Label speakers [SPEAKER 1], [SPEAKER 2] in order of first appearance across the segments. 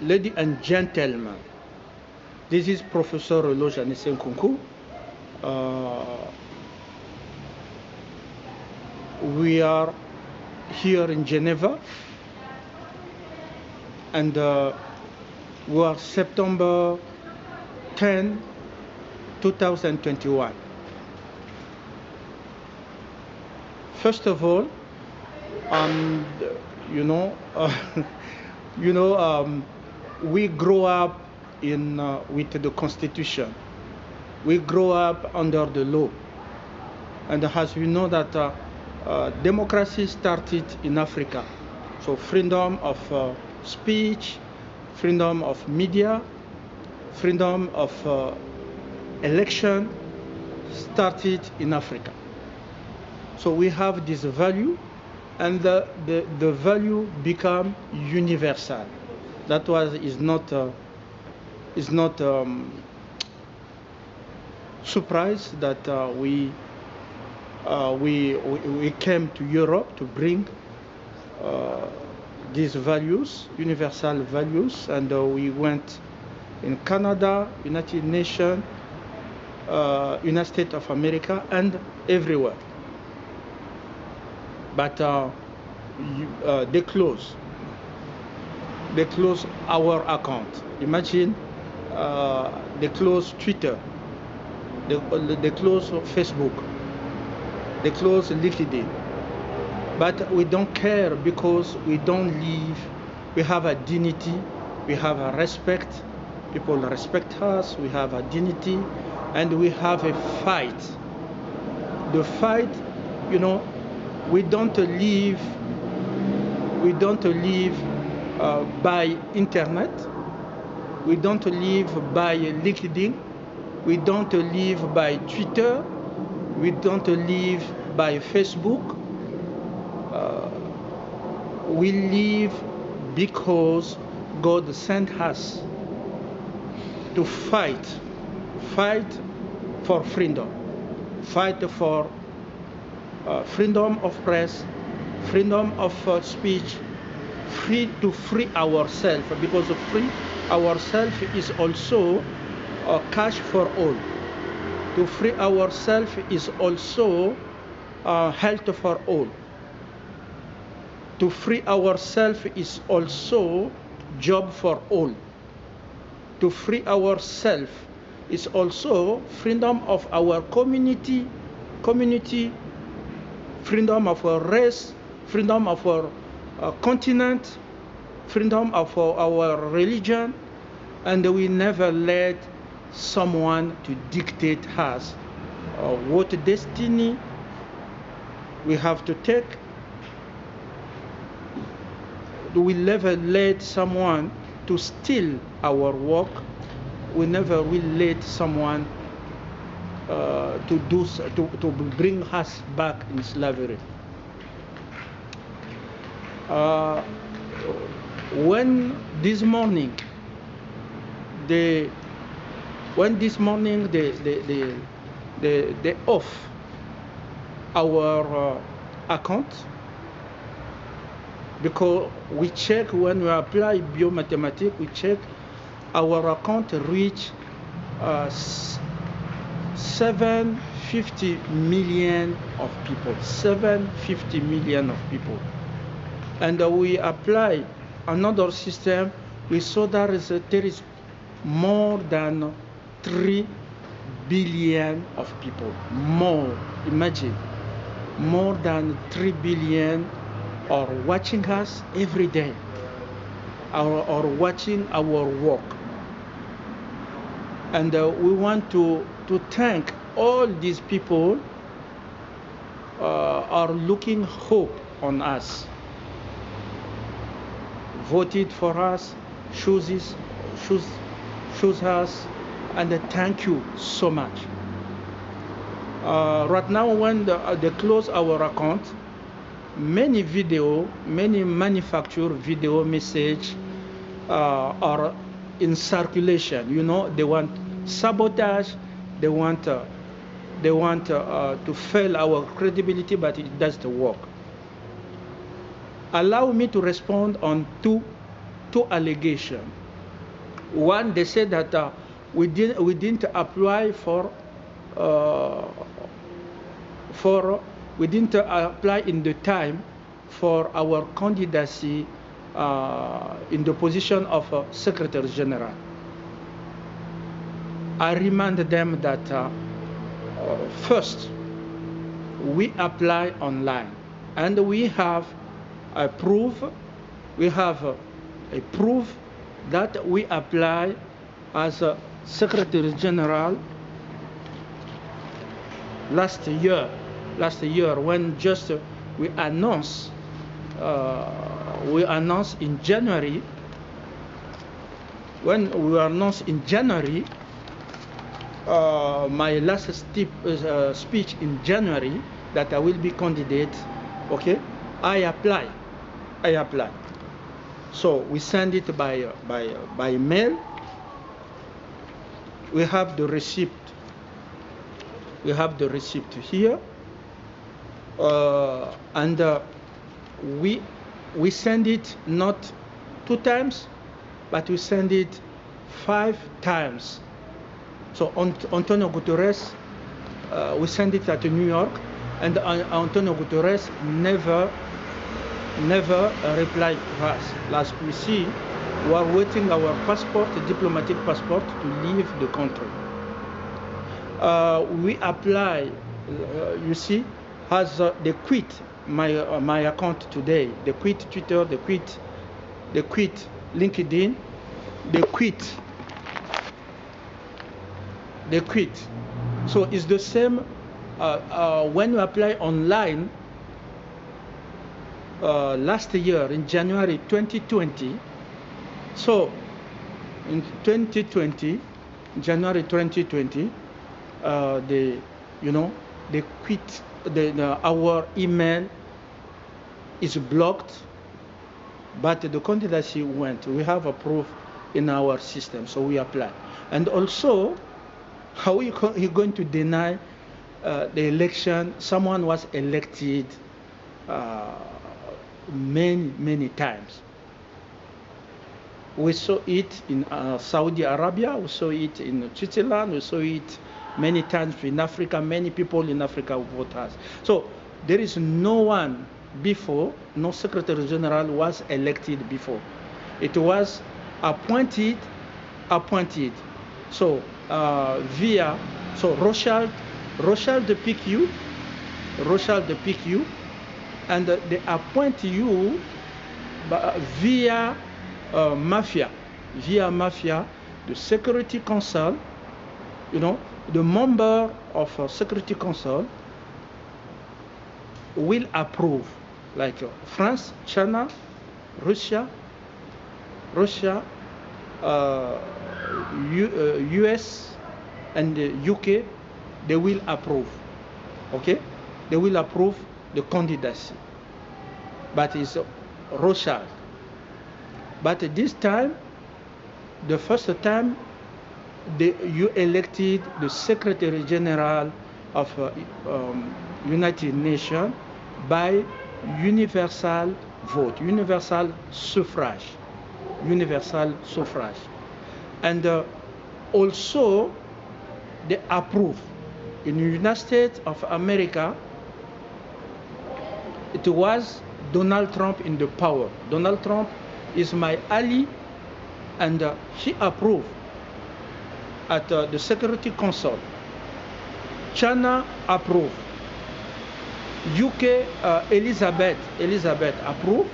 [SPEAKER 1] ladies and gentlemen, this is Professor Euloge and Nkounkou. We are here in Geneva, and we are September 10, 2021. First of all, we grow up with the Constitution. We grow up under the law, and as we know that democracy started in Africa. So freedom of speech, freedom of media, freedom of election started in Africa. So we have this value, and the value become universal. That is not surprise that we came to Europe to bring these values, universal values, and we went in Canada, United Nations, United States of America, and everywhere. But they close our account. Imagine they close Twitter, they close Facebook, they close LinkedIn. But we don't care, because we don't live. We have a dignity, we have a respect. People respect us. We have a dignity, and we have a fight. The fight, we don't live by internet. We don't live by LinkedIn. We don't live by Twitter. We don't live by Facebook. We live because God sent us to fight for freedom, fight for freedom of press, freedom of speech, to free ourselves, because free ourselves is also cash for all. To free ourselves is also health for all. To free ourselves is also job for all. To free ourselves is also freedom of our community, freedom of our race, freedom of our continent, freedom of our religion, and we never let someone to dictate us what destiny we have to take. We never let someone to steal our work. We never will let someone to bring us back in slavery. When this morning they off our account, because we check when we apply biomathematics, we check our account reach 750 million of people, 750 million of people. And we apply another system, we saw that there is more than 3 billion of people. More, imagine, more than 3 billion are watching us every day, or watching our work. And we want to thank all these people are looking hope on us, voted for us, choose us, and thank you so much. Right now, when they close our account, many manufactured video message are in circulation. They want sabotage, they want to fail our credibility, but it doesn't work. Allow me to respond on two two allegations. One, they said that we didn't apply we didn't apply in the time for our candidacy in the position of Secretary General. I remind them that first, we apply online, and we have a proof. We have a proof that we apply as a Secretary General last year when just we announced in January. When we announced in January, my last speech in January that I will be candidate, okay, I apply. So we send it by mail. We have the receipt. We have the receipt here, and we send it not 2 times, but we send it 5 times. So Antonio Guterres, we send it at New York, and Antonio Guterres never replied to us. Last we see, we are waiting our passport, diplomatic passport, to leave the country. We apply, you see, has they quit my account today. They quit Twitter, they quit LinkedIn, they quit. So it's the same when you apply online. Last year in January 2020, so in January 2020, they quit. Our email is blocked, but the candidacy went. We have a proof in our system, so we apply. And also, how are you going to deny the election? Someone was elected many times. We saw it in Saudi Arabia, we saw it in Switzerland, we saw it many times in Africa. Many people in Africa vote us. So there is no one before, no Secretary General was elected before. It was appointed. So Roshchilds pick you, and they appoint you via mafia, the Security Council. The member of Security Council will approve, like France, China, Russia, US, and the UK. They will approve. Okay, they will approve the candidacy, but it's Roshchilds. But this time, the first time, you elected the Secretary General of United Nations by universal vote, universal suffrage, and also they approve. In the United States of America, it was Donald Trump in the power. Donald Trump is my ally, and he approved at the Security Council. China approved. UK Elizabeth approved.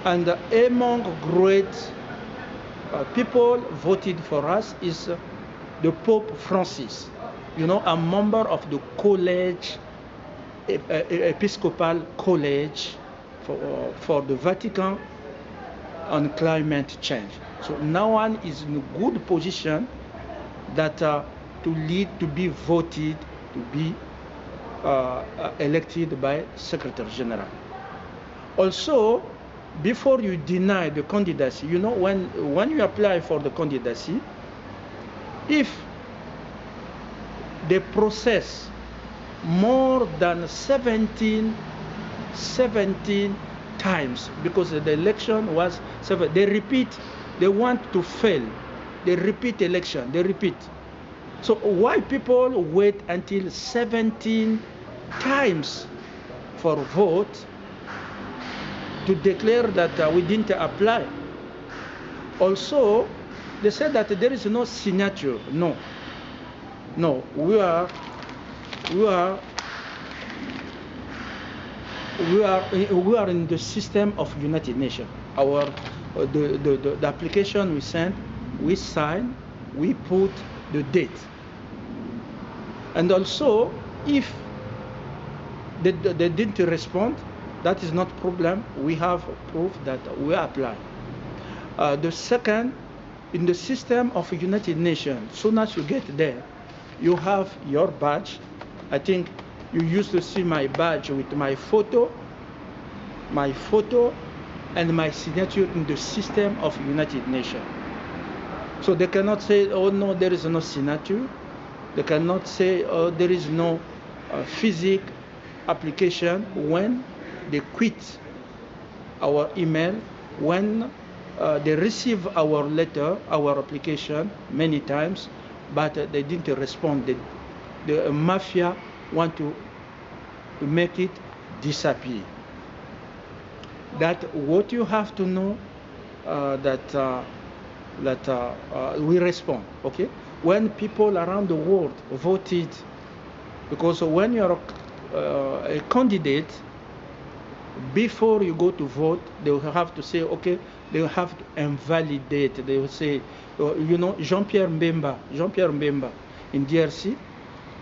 [SPEAKER 1] And among great people voted for us is the Pope Francis. A member of the college, Episcopal College for the Vatican on climate change. So no one is in a good position that to be voted, to be elected by Secretary General. Also, before you deny the candidacy, when you apply for the candidacy, if they process more than 17 times because the election was several. They repeat, they want to fail. They repeat election, they repeat. So why people wait until 17 times for vote to declare that we didn't apply? Also, they said that there is no signature. No, no, we are in the system of United Nations. Our the application we sent, we sign, we put the date. And also, if they didn't respond, that is not problem. We have proof that we apply. The second, in the system of United Nations, soon as you get there, you have your badge. I think you used to see my badge with my photo and my signature in the system of United Nations. So they cannot say, oh no, there is no signature. They cannot say, oh, there is no physical application when they quit our email, when they receive our letter, our application many times, but they didn't respond. The mafia want to make it disappear. That what you have to know, that we respond, okay? When people around the world voted, because when you're a candidate, before you go to vote, they will have to say, okay, they will have to invalidate. They will say, you know, Jean-Pierre Mbemba in DRC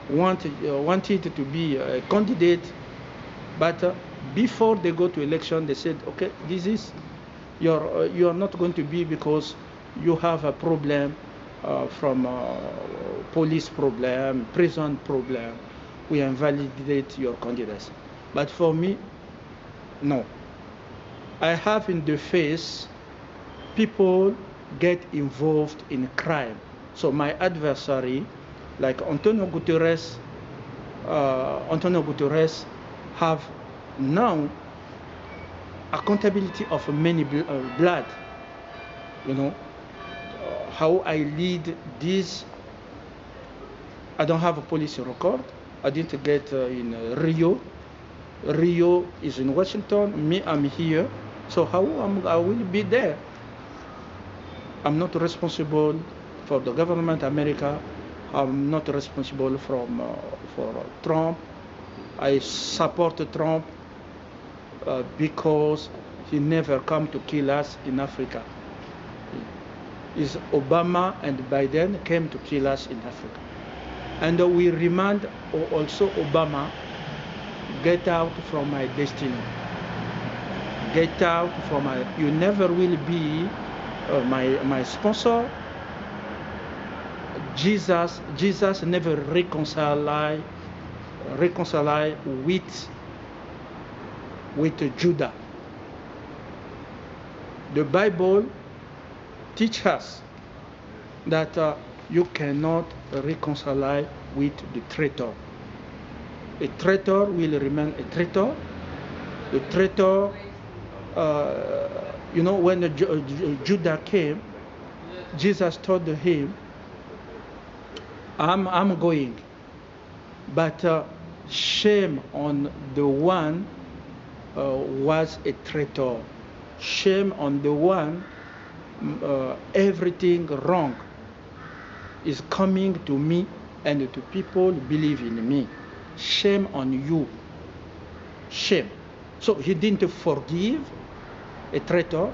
[SPEAKER 1] wanted to be a candidate, but before they go to election, they said, okay, this is you're not going to be because you have a problem from police problem, prison problem. We invalidate your candidacy. But for me, no. I have in the face people get involved in crime. So my adversary, like Antonio Guterres have now accountability of many blood. You know, how I lead this. I don't have a police record. I didn't get in Rio. Rio is in Washington. Me, I'm here. So how I will be there? I'm not responsible for the government America. I'm not responsible for Trump. I support Trump because he never come to kill us in Africa. It's Obama and Biden came to kill us in Africa. And we remind also Obama, get out from my destiny. Get out from my, you never will be my sponsor. Jesus never reconcile with Judah. The Bible teaches us that you cannot reconcile with the traitor. A traitor will remain a traitor. The traitor, you know, when Judah came, Jesus told him, I'm going, but shame on the one was a traitor. Shame on the one, everything wrong is coming to me and to people believe in me. Shame on you. Shame. So he didn't forgive a traitor.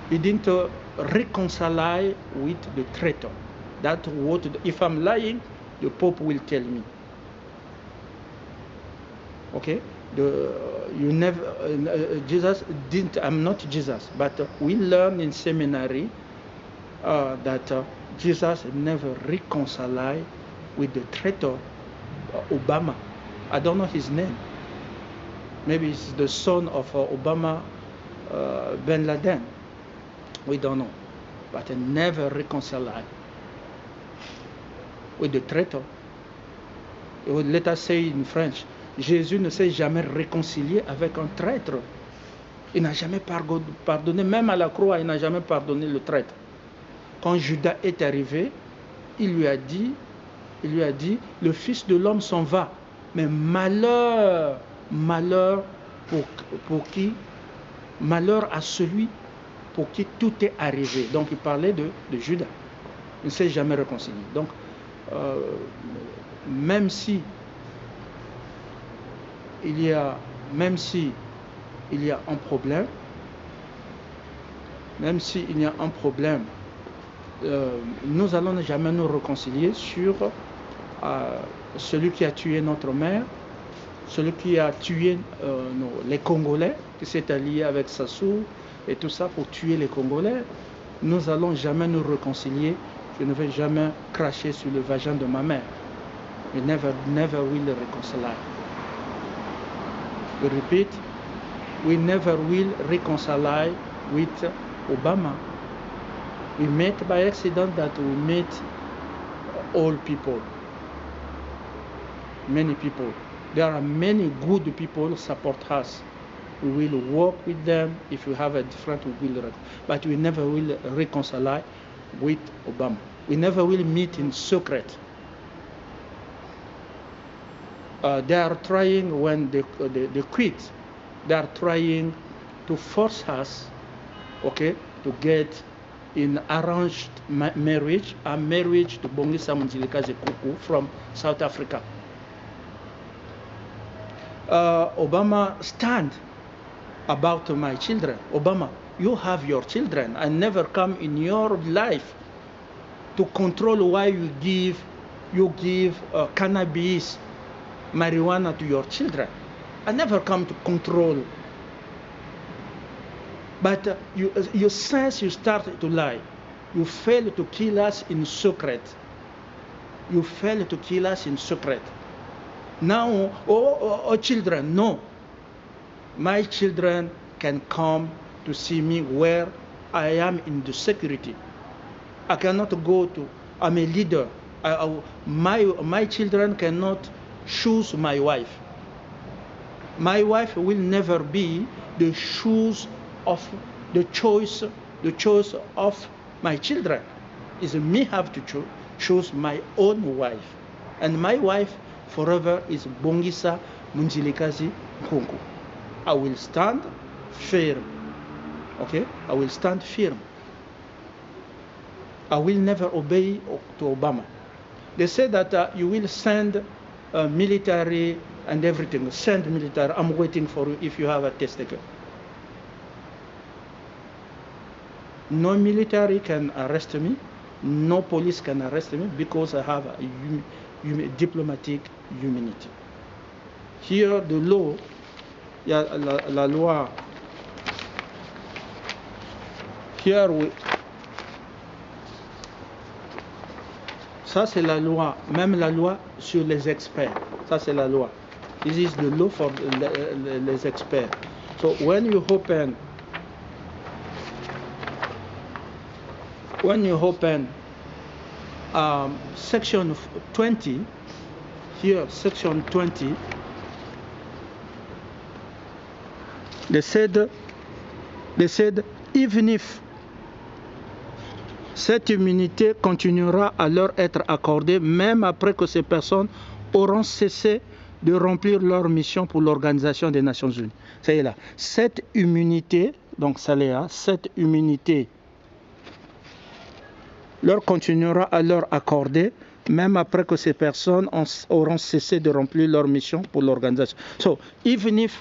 [SPEAKER 1] He didn't reconcile with the traitor. That's what, if I'm lying, the Pope will tell me. Okay? You never, Jesus didn't, I'm not Jesus, but we learn in seminary that Jesus never reconciled with the traitor Obama. I don't know his name. Maybe it's the son of Obama, bin Laden. We don't know. But never reconciled with the traitor. Let us say in French, Jésus ne s'est jamais réconcilié avec un traître. Il n'a jamais pardonné, même à la croix, il n'a jamais pardonné le traître. Quand Judas est arrivé, il lui a dit, le Fils de l'homme s'en va, mais malheur, malheur pour qui? Malheur à celui pour qui tout est arrivé. Donc il parlait de Judas. Il ne s'est jamais réconcilié. Donc même si il y a un problème, nous allons jamais nous réconcilier sur celui qui a tué notre mère, celui qui a tué les Congolais, qui s'est allié avec Sassou et tout ça pour tuer les Congolais. Nous allons jamais nous réconcilier. Je ne vais jamais cracher sur le vagin de ma mère. We never will reconcile. We repeat, we never will reconcile with Obama. We met by accident that we met all people, many people. There are many good people support us. We will work with them. If we have a different, we will, but we never will reconcile with Obama. We never will meet in secret. They are trying, when they quit, they are trying to force us, okay, to get in arranged marriage, a marriage to Bongisa Munjilikazi Nkounkou from South Africa. Obama stand about my children. Obama, you have your children. I never come in your life to control why you give cannabis, marijuana to your children. I never come to control. But since you started to lie, you failed to kill us in secret. You failed to kill us in secret. Now, children, no. My children can come to see me where I am in the security. I cannot go to, I'm a leader. My children cannot choose my wife. My wife will never be the choice of my children. It's me have to choose my own wife. And my wife forever is Bongisa Munjilikazi Nkounkou. I will stand firm. Okay? I will stand firm. I will never obey to Obama. They say that you will send military and everything. Send military. I'm waiting for you if you have a testicle. No military can arrest me. No police can arrest me because I have a diplomatic immunity. Here, the law, la loi. Here, ça c'est la loi, même la loi sur les experts. Ça c'est la loi. This is the law for les experts. So when you open section 20, here section 20, they said even if cette immunité continuera à leur être accordée même après que ces personnes auront cessé de remplir leur mission pour l'Organisation des Nations Unies. C'est là. Cette immunité, donc ça l'est là, cette immunité leur continuera à leur accorder même après que ces personnes auront cessé de remplir leur mission pour l'organisation. So, even if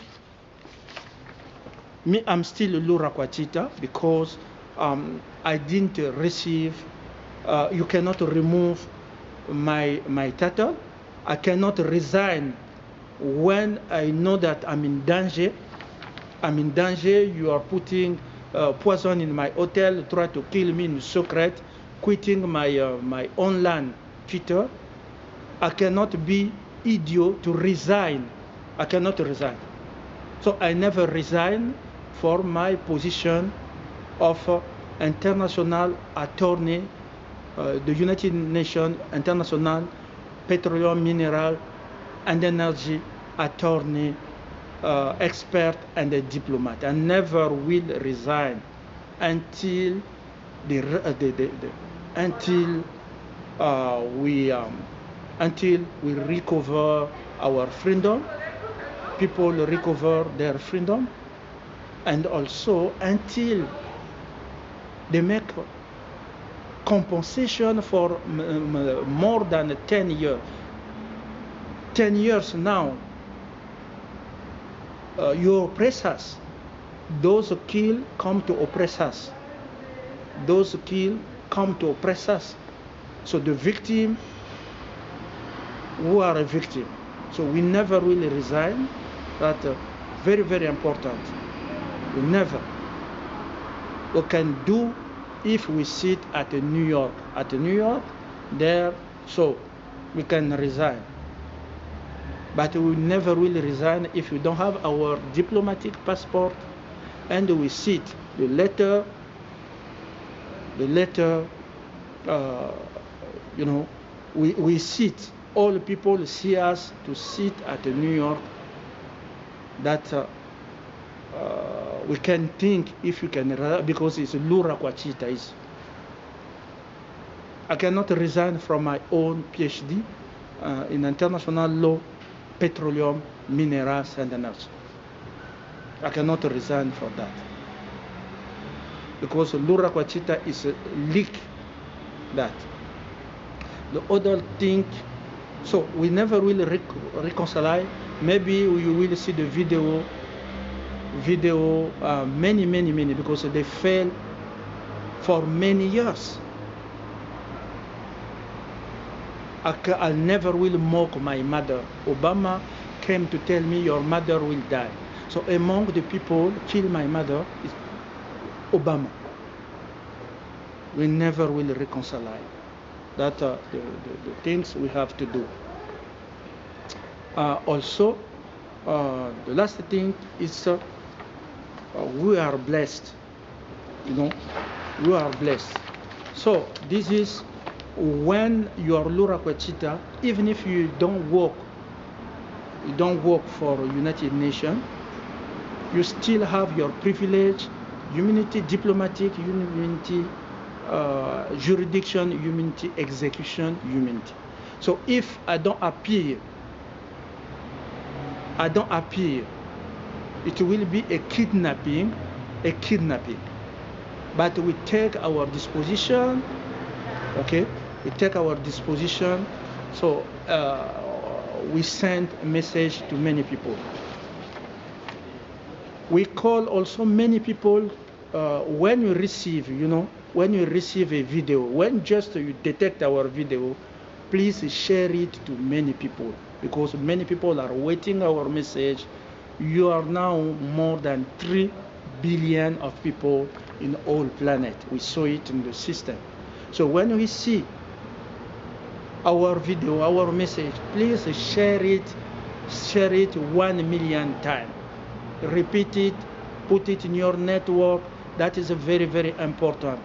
[SPEAKER 1] me, I'm still Lura Kwatita because I didn't receive, you cannot remove my title. I cannot resign when I know that I'm in danger. I'm in danger. You are putting poison in my hotel, try to kill me in secret, quitting my online Twitter. I cannot be idiot to resign. I cannot resign. So I never resign for my position of international attorney, the United Nations International Petroleum, Mineral and Energy Attorney expert and a diplomat, and never will resign until until until we recover our freedom, people recover their freedom, and also until they make compensation for more than 10 years. 10 years now, you oppress us. Those killed come to oppress us. Those killed come to oppress us. So the victim, who are a victim. So we never really resign. That's very, very important. We never. We can do if we sit at New York. At New York, there, so we can resign. But we never will resign if we don't have our diplomatic passport and we sit. The letter, you know, we sit. All the people see us to sit at New York. That we can think if we can, because it's Lura Kwachita. I cannot resign from my own PhD in international law, petroleum, minerals, and energy. I cannot resign for that. Because Lura Kwachita is a leak that. The other thing, so we never will reconcile. Maybe you will see the video, many, because they failed for many years. I never will mock my mother. Obama came to tell me your mother will die. So among the people kill my mother is Obama. We never will reconcile. That are the things we have to do. Also, the last thing is we are blessed. You know, we are blessed. So this is when you are Lura Kwachita, even if you don't work for United Nations, you still have your privilege, immunity, diplomatic immunity, jurisdiction immunity, execution immunity. So if I don't appear, it will be a kidnapping. But we take our disposition, okay? We take our disposition, so we send a message to many people. We call also many people when you receive, when you receive a video, when just you detect our video, please share it to many people, because many people are waiting our message. You are now more than 3 billion of people in all planet. We saw it in the system. So when we see our video, our message, please share it 1 million times. Repeat it, put it in your network. That is very, very important.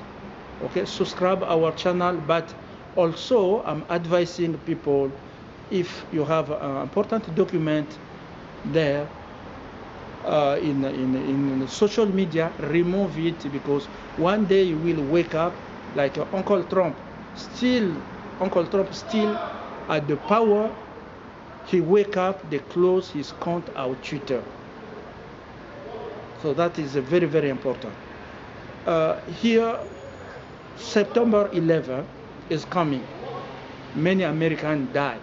[SPEAKER 1] Okay, subscribe our channel, but also I'm advising people, if you have an important document there in social media, remove it, because one day you will wake up like Uncle Trump still at the power. He wake up, they close his account out Twitter. So that is very, very important. Here, September 11 is coming. Many Americans die.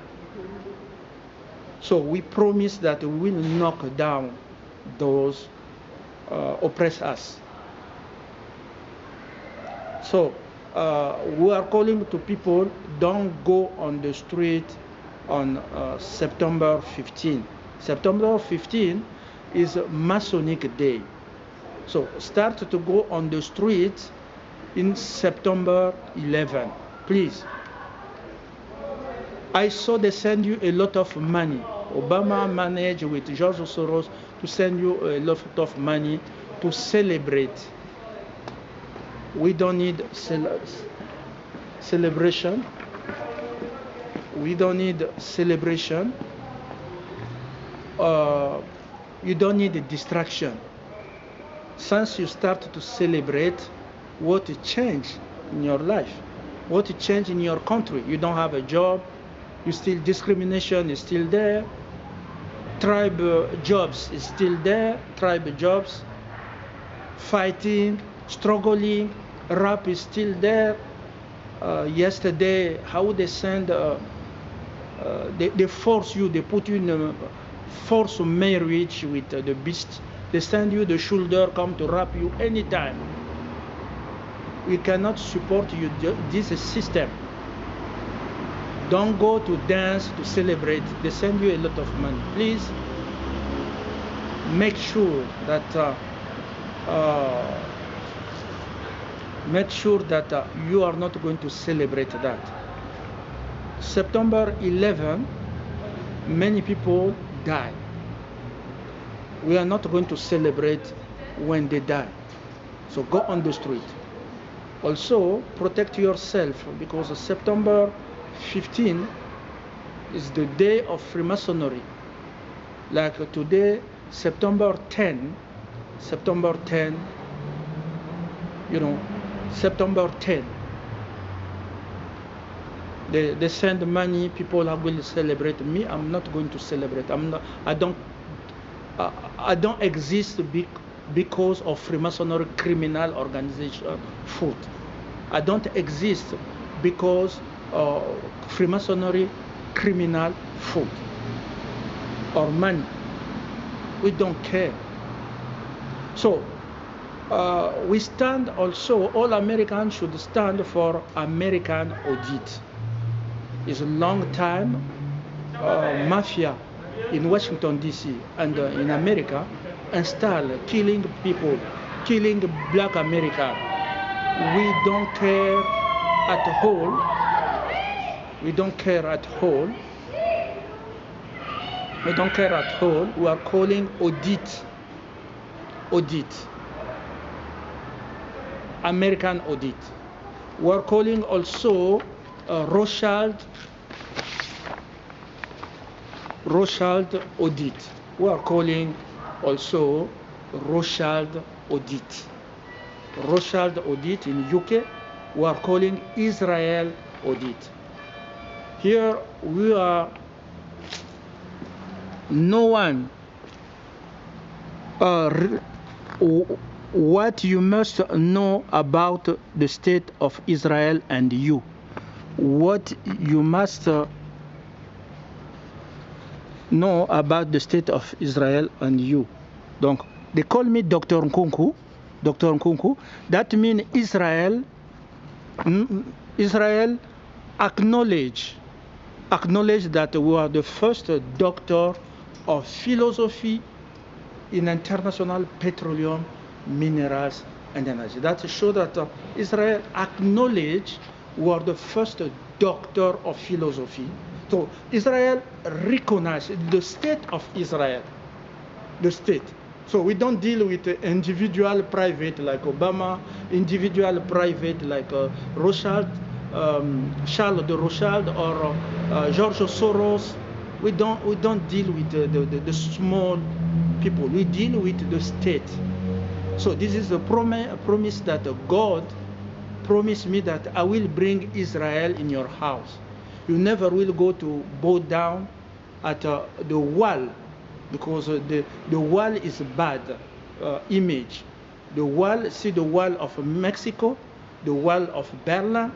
[SPEAKER 1] So we promise that we will knock down those oppress us. So we are calling to people, don't go on the street on September 15. September 15 is Masonic Day. So start to go on the street in September 11, please. I saw they send you a lot of money. Obama managed with George Soros to send you a lot of money to celebrate. We don't need celebration. We don't need celebration. You don't need a distraction. Since you start to celebrate what changed in your life, what changed in your country. You don't have a job, you still discrimination is still there, tribe jobs is still there, tribe jobs, fighting, struggling, rap is still there. Yesterday, how they send, they force you, they put you in a forced marriage with the beast. They send you the shoulder, come to rap you anytime. We cannot support you, this system. Don't go to dance, to celebrate. They send you a lot of money. Please make sure that you are not going to celebrate that. September 11, many people die. We are not going to celebrate when they die. So go on the street. Also, protect yourself, because September 15 is the day of Freemasonry. Like today, September 10, September 10, September 10. They send money, people are going to celebrate. Me, I'm not going to celebrate. I don't exist because of Freemasonry criminal organization food. I don't exist because of Freemasonry criminal food or money. We don't care. So we stand also, all Americans should stand for American Audit. It's a long time mafia in Washington, D.C. and in America installed, killing people, killing black America. We don't care at all. We don't care at all. We don't care at all. We are calling Audit. Audit. American Audit. We are calling also Roshchilds Audit. We are calling also Roshchilds Audit. Roshchilds Audit in UK. We are calling Israel Audit. Here we are. No one. What you must know about the state of Israel and you. What you must know about the state of Israel and you. Donc, they call me Dr. Nkounkou. Dr. Nkounkou. That means Israel acknowledge that we are the first doctor of philosophy in international petroleum, minerals, and energy. That shows that Israel acknowledge we are the first doctor of philosophy. So Israel recognizes the state of Israel, the state. So we don't deal with individual private like Obama, individual private like Rothschild, Charles de Rothschild or George Soros. We don't deal with the small people. We deal with the state. So this is a promise that God promised me, that I will bring Israel in your house. You never will go to bow down at the wall, because the wall is a bad image. The wall, see the wall of Mexico, the wall of Berlin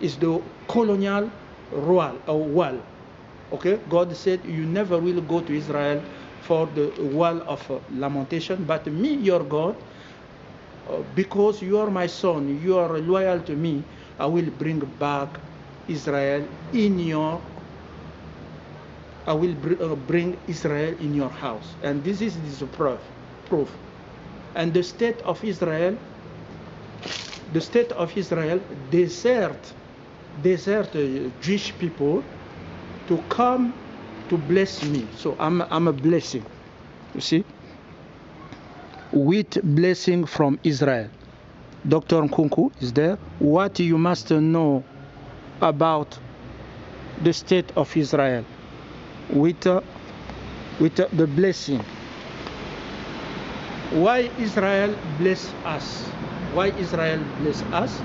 [SPEAKER 1] is the colonial wall. Okay, God said you never will go to Israel for the wall of lamentation, but me, your God, because you are my son, you are loyal to me, I will bring back Israel in your, I will bring Israel in your house. And this is proof. And the state of Israel desert Jewish people to come to bless me. So I'm a blessing, you see, with blessing from Israel. Dr. Nkounkou is there. What you must know about the state of Israel with the blessing. Why Israel bless us? Why Israel bless us?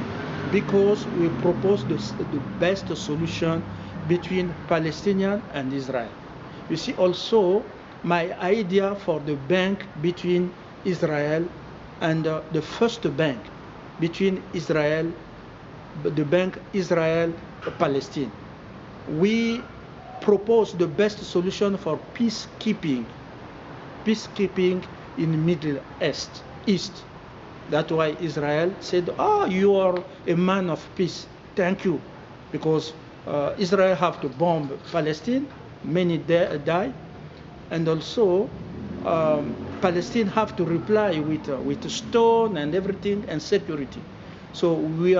[SPEAKER 1] Because we propose the best solution between Palestinian and Israel. You see, also my idea for the bank between Israel and the first bank between Israel, the bank Israel-Palestine. We propose the best solution for peacekeeping in Middle East. That's why Israel said, "Oh, you are a man of peace. Thank you," because Israel have to bomb Palestine, many die, and also Palestine have to reply with stone and everything and security. So we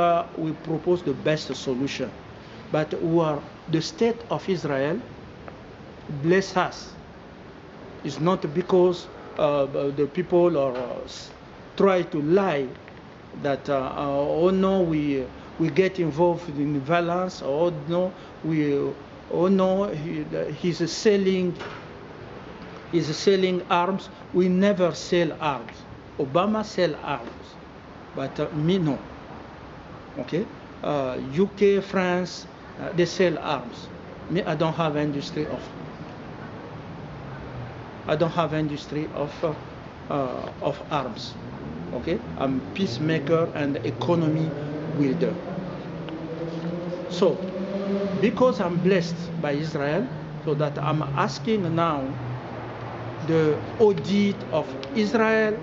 [SPEAKER 1] propose the best solution, but the state of Israel bless us. It's not because the people try to lie that oh no, we get involved in violence, or no, he's selling arms. We never sell arms. Obama sell arms, but me no. Okay, UK, France, they sell arms. Me, I don't have industry of arms. Okay, I'm peacemaker and economy builder. So, because I'm blessed by Israel, so that I'm asking now the audit of Israel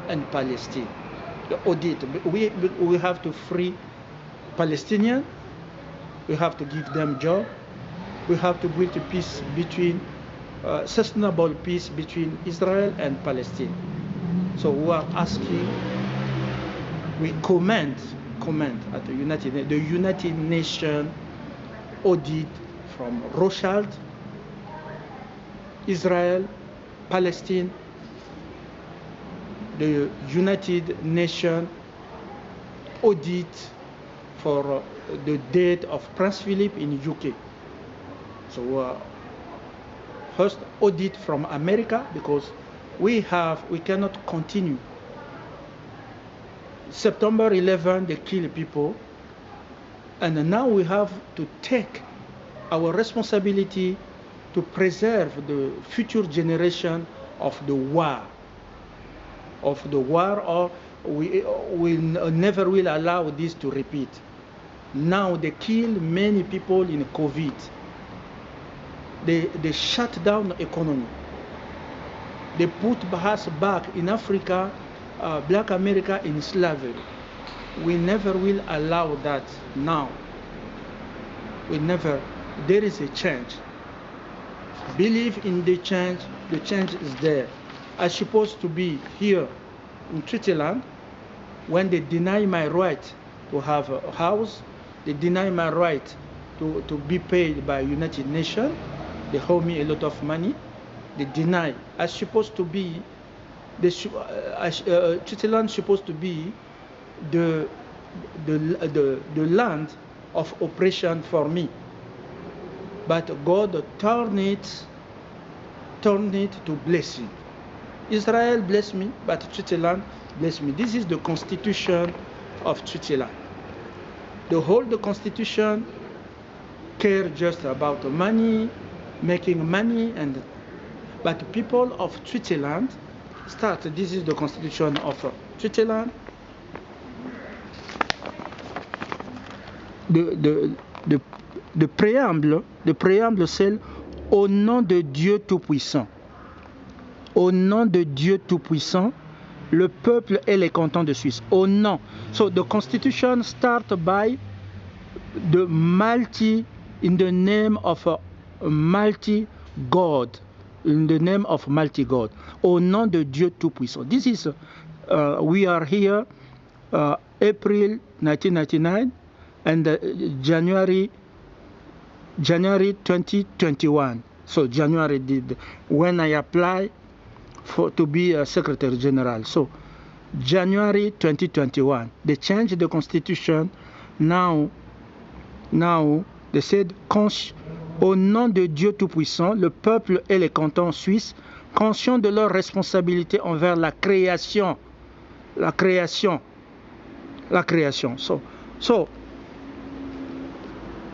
[SPEAKER 1] and Palestine. The audit. We have to free Palestinians. We have to give them job. We have to build a peace between sustainable peace between Israel and Palestine. So we are asking, we comment at the United Nations audit from Roshchilds, Israel, Palestine, the United Nations audit for the death of Prince Philip in UK. So first audit from America, because we cannot continue. September 11, they kill people, and now we have to take our responsibility to preserve the future generation of the war, or we never will allow this to repeat. Now they kill many people in COVID. They shut down the economy. They put us back in Africa, Black America in slavery. We never will allow that now. There is a change. Believe in the change is there. I'm supposed to be here in Switzerland. When they deny my right to have a house, they deny my right to be paid by United Nations. They owe me a lot of money. They deny. I'm supposed to be, Switzerland is supposed to be the land of oppression for me. But God turned it to blessing. Israel bless me, but Switzerland bless me. This is the constitution of Switzerland. The constitution care just about money, making money, but people of Switzerland this is the constitution of Switzerland. The préamble c'est au nom de Dieu Tout-Puissant. Au nom de Dieu Tout-Puissant, le peuple et les cantons de Suisse. Au nom. So the constitution starts by the multi, in the name of a multi God. In the name of multi God. Au nom de Dieu Tout-Puissant. This is, we are here, April 1999 and January 2021. So January when I apply to be a Secretary General. So January 2021, they changed the constitution. Now they said, au nom de Dieu Tout-Puissant, le peuple et les cantons suisses conscients de leurs responsabilités envers la création. La création. La création. So,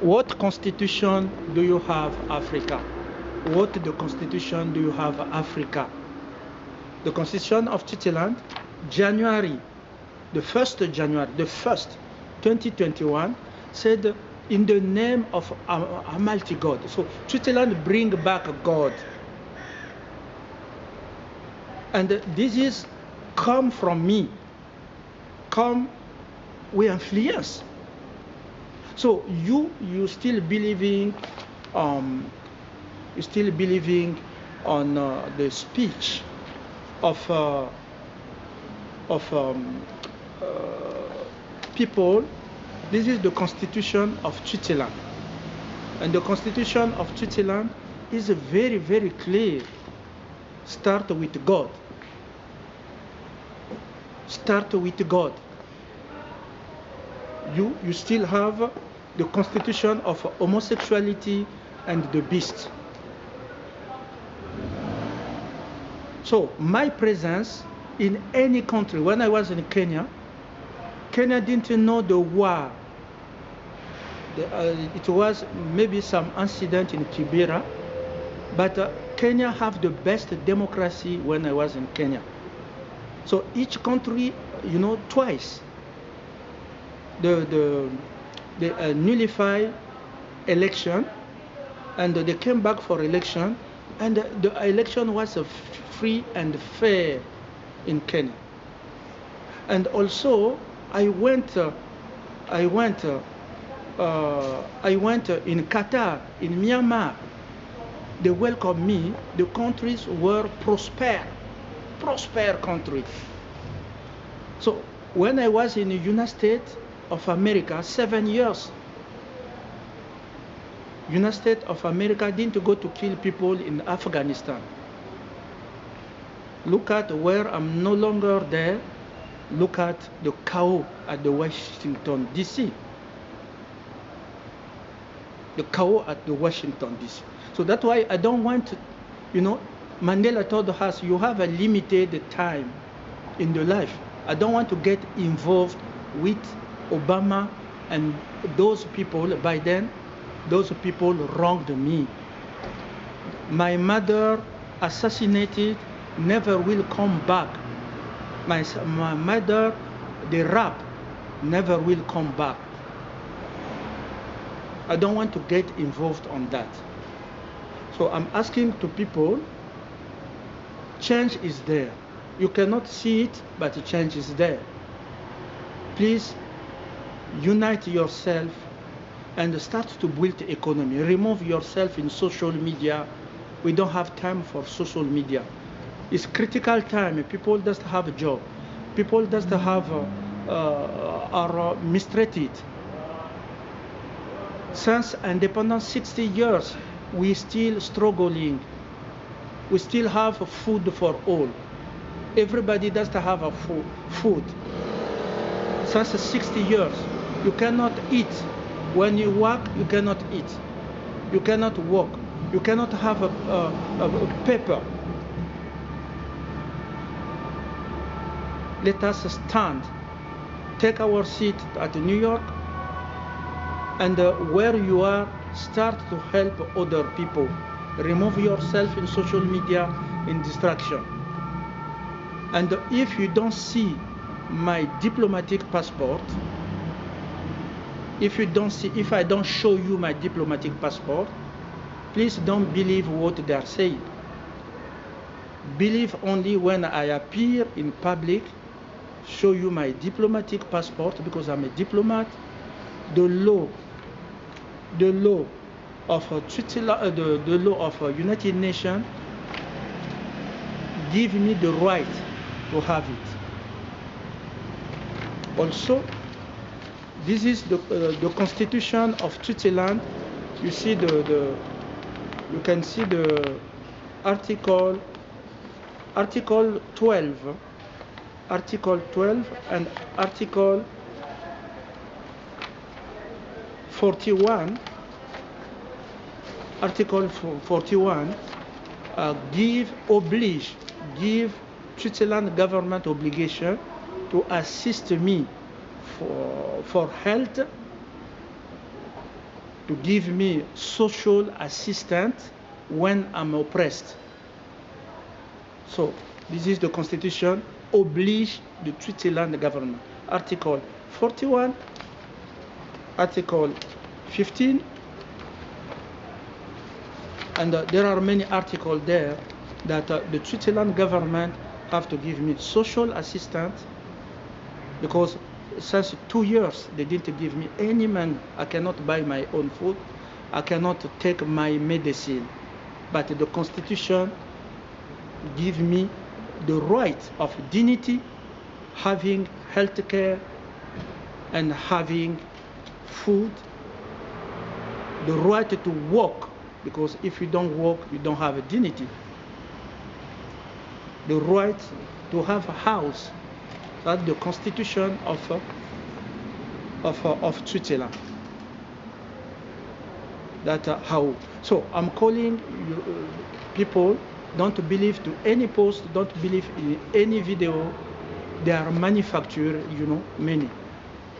[SPEAKER 1] what constitution do you have, Africa? What the constitution do you have, Africa? The constitution of Switzerland, January, the 1st January, the 1st, 2021, said in the name of Almighty God. So Switzerland bring back God. And this is come from me. Come with influence. So you still believing on the speech of people. This is the constitution of Switzerland, and the constitution of Switzerland is very, very clear. Start with God. Start with God. You still have the constitution of homosexuality and the beast. So my presence in any country, when I was in Kenya didn't know the war. It was maybe some incident in Kibera, but Kenya have the best democracy when I was in Kenya. So each country, twice, they nullify election, and they came back for election, and the election was free and fair in Kenya. And also I went in Qatar, in Myanmar. They welcomed me. The countries were prosper countries. So when I was in the United States of America, 7 years, United States of America didn't go to kill people in Afghanistan. Look at where I'm no longer there. Look at the chaos at the Washington, D.C. The chaos at the Washington, D.C. So that's why I don't want, Mandela told us, you have a limited time in the life. I don't want to get involved with Obama and those people. By then, those people wronged me. My mother assassinated, never will come back. My mother, the rap, never will come back. I don't want to get involved on that. So I'm asking to people, change is there. You cannot see it, but the change is there. Please unite yourself and start to build the economy. Remove yourself in social media. We don't have time for social media. It's critical time. People just have a job. People just have are mistreated. Since independence, 60 years, we still struggling. We still have food for all. Everybody does have a food. Since 60 years, you cannot eat. When you work, you cannot eat. You cannot walk. You cannot have a paper. Let us stand, take our seat at New York, and where you are, start to help other people. Remove yourself in social media, in distraction. And if you don't see my diplomatic passport, if I don't show you my diplomatic passport, please don't believe what they are saying. Believe only when I appear in public, show you my diplomatic passport, because I'm a diplomat. The law of Switzerland, the law of United Nations give me the right to have it. Also, this is the constitution of Switzerland. You see you can see the article 12. Article 12 and Article 41. Article 41 give Switzerland government obligation to assist me for health, to give me social assistance when I'm oppressed. So this is the constitution oblige the Switzerland government. Article 41, Article 15, and there are many articles there that the Switzerland government have to give me social assistance, because since 2 years they didn't give me any money. I cannot buy my own food, I cannot take my medicine, but the constitution give me the right of dignity, having health care and having food, the right to work, because if you don't work, you don't have a dignity, the right to have a house. That's the constitution of Switzerland. That how. So I'm calling you, people, don't believe to any post, don't believe in any video. They are manufactured, you know, many.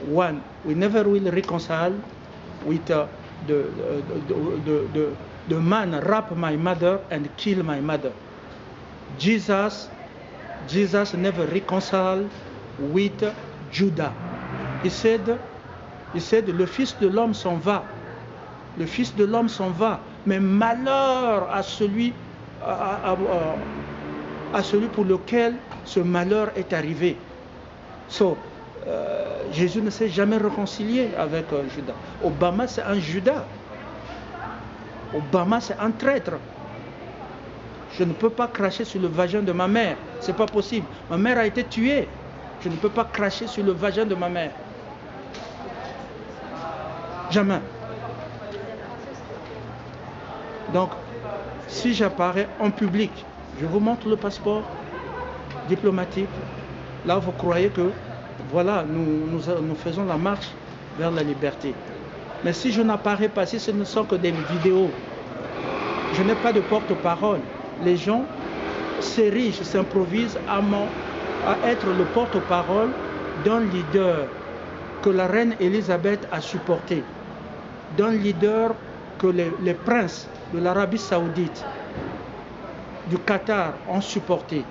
[SPEAKER 1] One, we never will reconcile with the man raped my mother and killed my mother. Jesus never reconciled with Judas. He said, le Fils de l'homme s'en va. Le Fils de l'homme s'en va. Mais malheur à celui pour lequel ce malheur est arrivé. So, Jésus ne s'est jamais réconcilié avec Judas. Obama, c'est un Judas. Obama, c'est un traître. Je ne peux pas cracher sur le vagin de ma mère. C'est pas possible. Ma mère a été tuée. Je ne peux pas cracher sur le vagin de ma mère. Jamais. Donc, si j'apparais en public, je vous montre le passeport diplomatique. Là, vous croyez que, voilà, nous faisons la marche vers la liberté. Mais si je n'apparais pas, si ce ne sont que des vidéos, je n'ai pas de porte-parole. Les gens s'érigent, s'improvisent à être le porte-parole d'un leader que la reine Elisabeth a supporté, d'un leader que les princes de l'Arabie Saoudite, du Qatar ont supporté.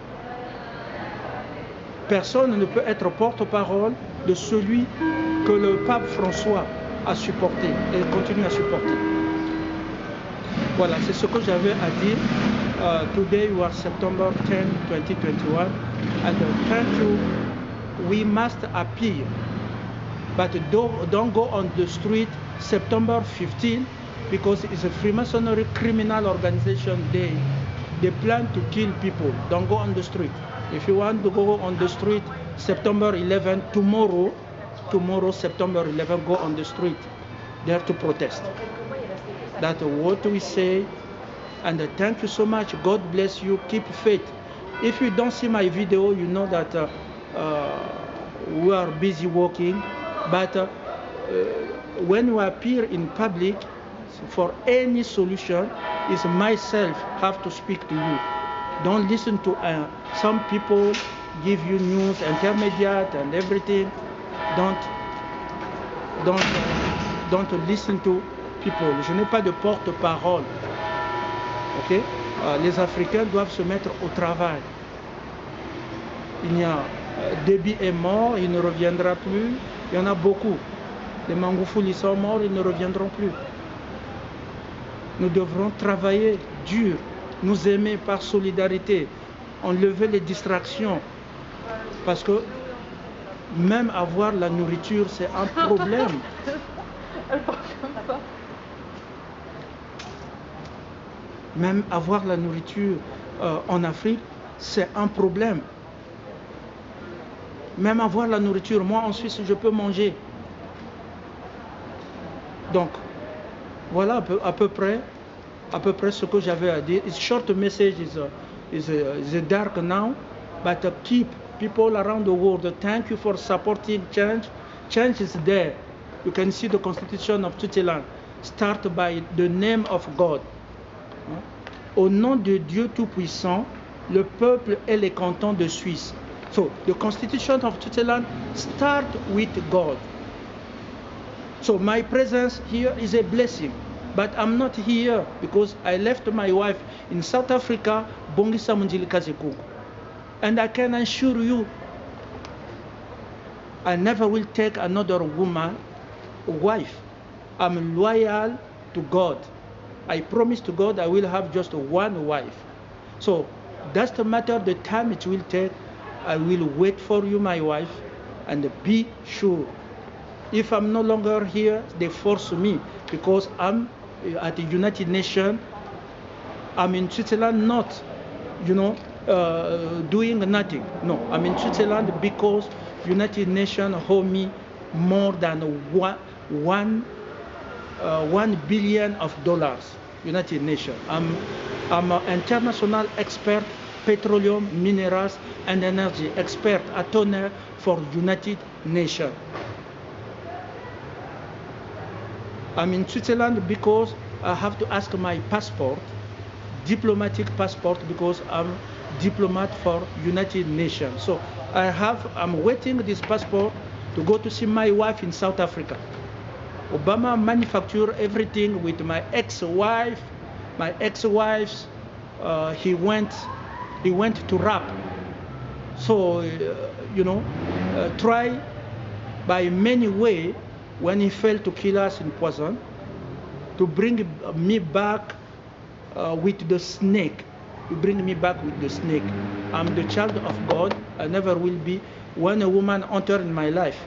[SPEAKER 1] Personne ne peut être porte-parole de celui que le pape François a supporté et continue à supporter. Voilà, c'est ce que j'avais à dire. Today was September 10, 2021, and thank you. We must appeal, but don't go on the street September 15, because it's a Freemasonry criminal organization day. They plan to kill people. Don't go on the street. If you want to go on the street September 11, tomorrow, September 11, go on the street there to protest. That's what we say. And thank you so much. God bless you. Keep faith. If you don't see my video, you know that we are busy working. But when we appear in public, for any solution, is myself have to speak to you. Don't listen to some people give you news, intermediate and everything. Don't listen to people. Je n'ai pas de porte-parole. Okay? Les Africains doivent se mettre au travail. Déby est mort, il ne reviendra plus. Il y en a beaucoup. Les Nkounkou, ils sont morts, ils ne reviendront plus. Nous devrons travailler dur, nous aimer par solidarité, enlever les distractions. Parce que même avoir la nourriture, c'est un problème. Même avoir la nourriture en Afrique, c'est un problème. Même avoir la nourriture, moi en Suisse, je peux manger. Donc, voilà à peu près ce que j'avais à dire. It's short message is dark now, but keep people around the world. Thank you for supporting change. Change is there. You can see the constitution of Switzerland. Start by the name of God. Au nom de Dieu Tout-Puissant, le peuple et les cantons de Suisse. So, the Constitution of Switzerland starts with God. So, my presence here is a blessing. But I'm not here because I left my wife in South Africa, Bongisa Munjilikazi Nkounkou. And I can assure you, I never will take another woman, wife. I'm loyal to God. I promise to God I will have just one wife. So that's the matter, the time it will take. I will wait for you, my wife, and be sure. If I'm no longer here, they force me because I'm at the United Nations. I'm in Switzerland, not, doing nothing. No, I'm in Switzerland because United Nations hold me more than $1 billion. United Nations. I'm an international expert, petroleum, minerals, and energy expert, attorney for United Nations. I'm in Switzerland because I have to ask my passport, diplomatic passport, because I'm diplomat for United Nations. So I'm waiting this passport to go to see my wife in South Africa. Obama manufactured everything with my ex-wife. My ex-wife, he went to rap. So, try by many ways when he failed to kill us in prison, to bring me back with the snake. To bring me back with the snake. I'm the child of God. I never will be. When a woman enters in my life,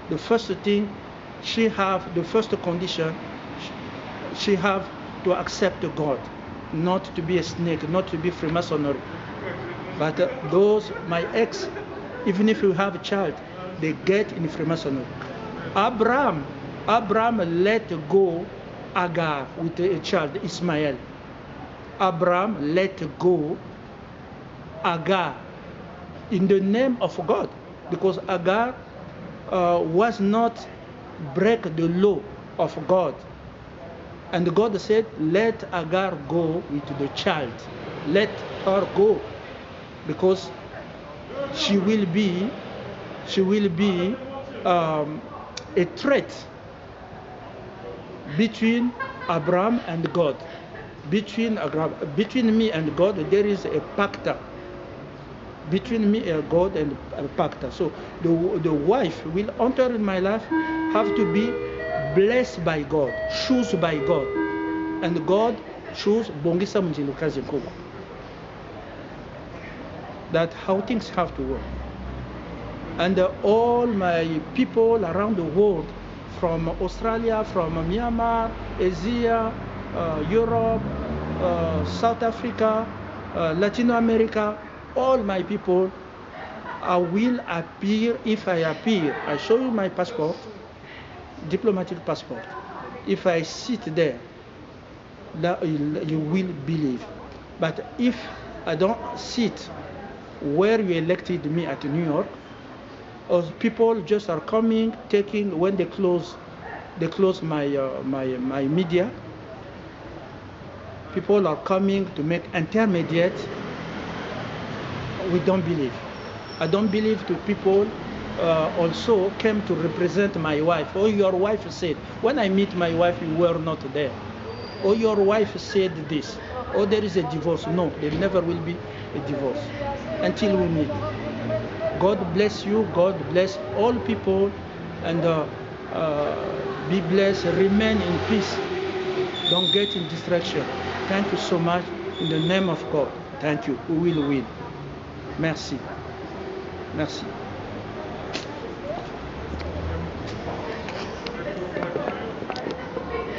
[SPEAKER 1] the first thing the first condition, she have to accept God, not to be a snake, not to be Freemasonry. But those, my ex, even if you have a child, they get in Freemasonry. Abraham let go Agar with a child, Ismael. Abraham let go Agar in the name of God, because Agar was not break the law of God. And God said, let Agar go with the child. Let her go, because she will be a threat between Abraham and God. Between me and God, there is a pact. Between me and God and a pact. So the wife will enter in my life, have to be blessed by God, chosen by God. And God chose Bongisa Munjilikazi Nkounkou. That's how things have to work. And all my people around the world, from Australia, from Myanmar, Asia, Europe, South Africa, Latino-America, all my people, I will appear. If I appear, I show you my passport, diplomatic passport. If I sit there, you will believe. But if I don't sit where you elected me at New York, or people just are coming, taking, when they close my media, people are coming to make intermediate. We don't believe. I don't believe to people also came to represent my wife. Oh, your wife said, when I meet my wife, you were not there. Oh, your wife said this. Oh, there is a divorce. No, there never will be a divorce until we meet. God bless you. God bless all people, and be blessed. Remain in peace. Don't get in distraction. Thank you so much. In the name of God. Thank you. We will win. Merci. Merci.